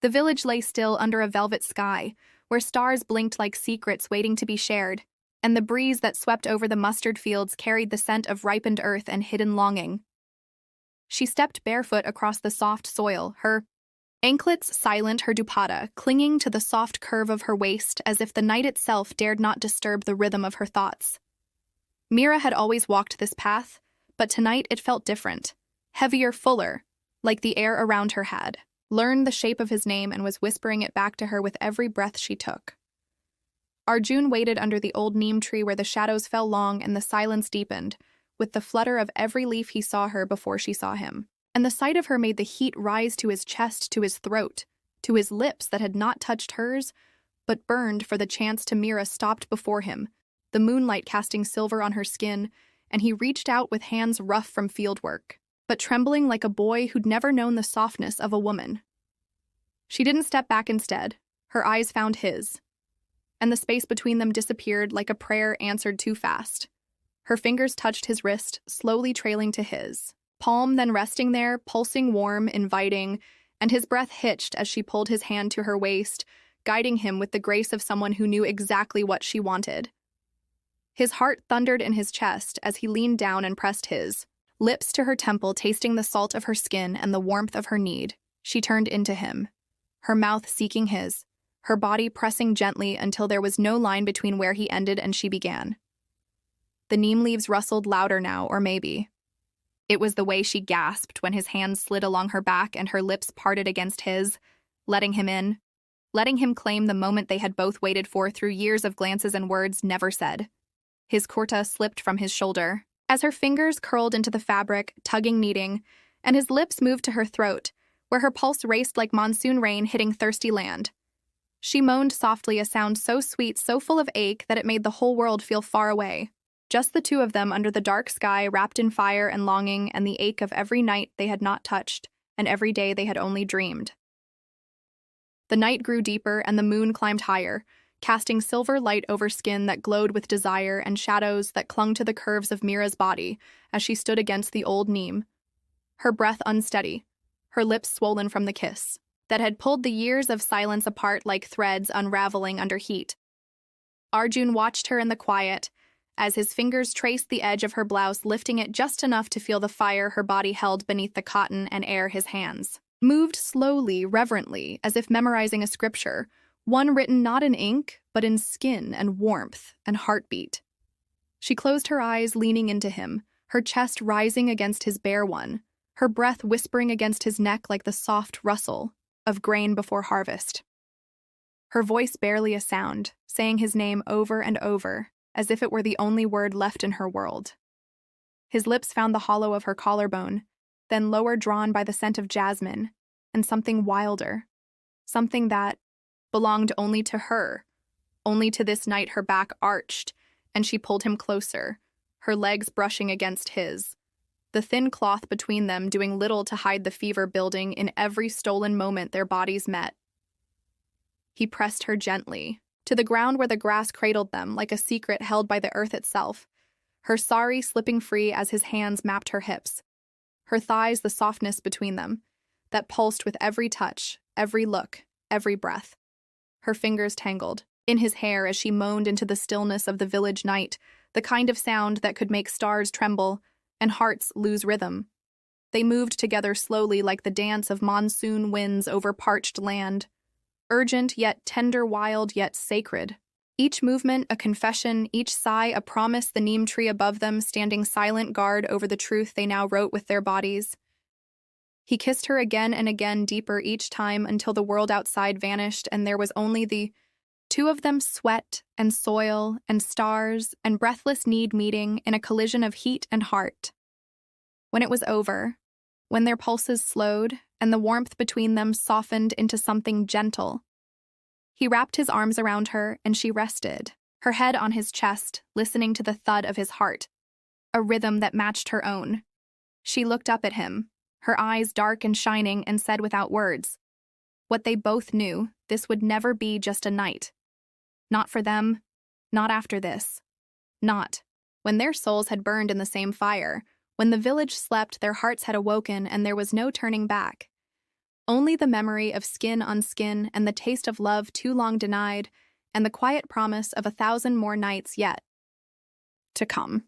The village lay still under a velvet sky, where stars blinked like secrets waiting to be shared, and the breeze that swept over the mustard fields carried the scent of ripened earth and hidden longing. She stepped barefoot across the soft soil, her anklets silent, her dupatta clinging to the soft curve of her waist as if the night itself dared not disturb the rhythm of her thoughts. Mira had always walked this path, but tonight it felt different, heavier, fuller, like the air around her had learned the shape of his name and was whispering it back to her with every breath she took. Arjun waited under the old neem tree where the shadows fell long and the silence deepened, with the flutter of every leaf he saw her before she saw him. And the sight of her made the heat rise to his chest, to his throat, to his lips that had not touched hers, but burned for the chance to. Mira stopped before him, the moonlight casting silver on her skin, and he reached out with hands rough from fieldwork, but trembling like a boy who'd never known the softness of a woman. She didn't step back instead. Her eyes found his, and the space between them disappeared like a prayer answered too fast. Her fingers touched his wrist, slowly trailing to his palm, then resting there, pulsing warm, inviting, and his breath hitched as she pulled his hand to her waist, guiding him with the grace of someone who knew exactly what she wanted. His heart thundered in his chest as he leaned down and pressed his lips to her temple, tasting the salt of her skin and the warmth of her need. She turned into him, her mouth seeking his, her body pressing gently until there was no line between where he ended and she began. The neem leaves rustled louder now, or maybe it was the way she gasped when his hands slid along her back and her lips parted against his, letting him in, letting him claim the moment they had both waited for through years of glances and words never said. His kurta slipped from his shoulder as her fingers curled into the fabric, tugging, kneading, and his lips moved to her throat, where her pulse raced like monsoon rain hitting thirsty land. She moaned softly, a sound so sweet, so full of ache that it made the whole world feel far away. Just the two of them under the dark sky, wrapped in fire and longing and the ache of every night they had not touched and every day they had only dreamed. The night grew deeper and the moon climbed higher, casting silver light over skin that glowed with desire and shadows that clung to the curves of Mira's body as she stood against the old neem, her breath unsteady, her lips swollen from the kiss that had pulled the years of silence apart like threads unraveling under heat. Arjun watched her in the quiet, as his fingers traced the edge of her blouse, lifting it just enough to feel the fire her body held beneath the cotton and air. His hands moved slowly, reverently, as if memorizing a scripture, one written not in ink, but in skin and warmth and heartbeat. She closed her eyes, leaning into him, her chest rising against his bare one, her breath whispering against his neck like the soft rustle of grain before harvest. Her voice barely a sound, saying his name over and over, as if it were the only word left in her world. His lips found the hollow of her collarbone, then lower, drawn by the scent of jasmine, and something wilder, something that belonged only to her. Only to this night her back arched, and she pulled him closer, her legs brushing against his, the thin cloth between them doing little to hide the fever building in every stolen moment their bodies met. He pressed her gently, to the ground where the grass cradled them like a secret held by the earth itself, her sari slipping free as his hands mapped her hips, her thighs the softness between them, that pulsed with every touch, every look, every breath. Her fingers tangled in his hair as she moaned into the stillness of the village night, the kind of sound that could make stars tremble and hearts lose rhythm. They moved together slowly like the dance of monsoon winds over parched land, urgent yet tender, wild yet sacred. Each movement a confession, each sigh a promise, the neem tree above them standing silent guard over the truth they now wrote with their bodies. He kissed her again and again, deeper each time, until the world outside vanished and there was only the two of them, sweat and soil and stars and breathless need meeting in a collision of heat and heart. When it was over, when their pulses slowed and the warmth between them softened into something gentle, he wrapped his arms around her and she rested, her head on his chest, listening to the thud of his heart, a rhythm that matched her own. She looked up at him, her eyes dark and shining, and said without words what they both knew: this would never be just a night. Not for them, not after this. Not when their souls had burned in the same fire. When the village slept, their hearts had awoken, and there was no turning back. Only the memory of skin on skin and the taste of love too long denied, and the quiet promise of 1,000 more nights yet to come.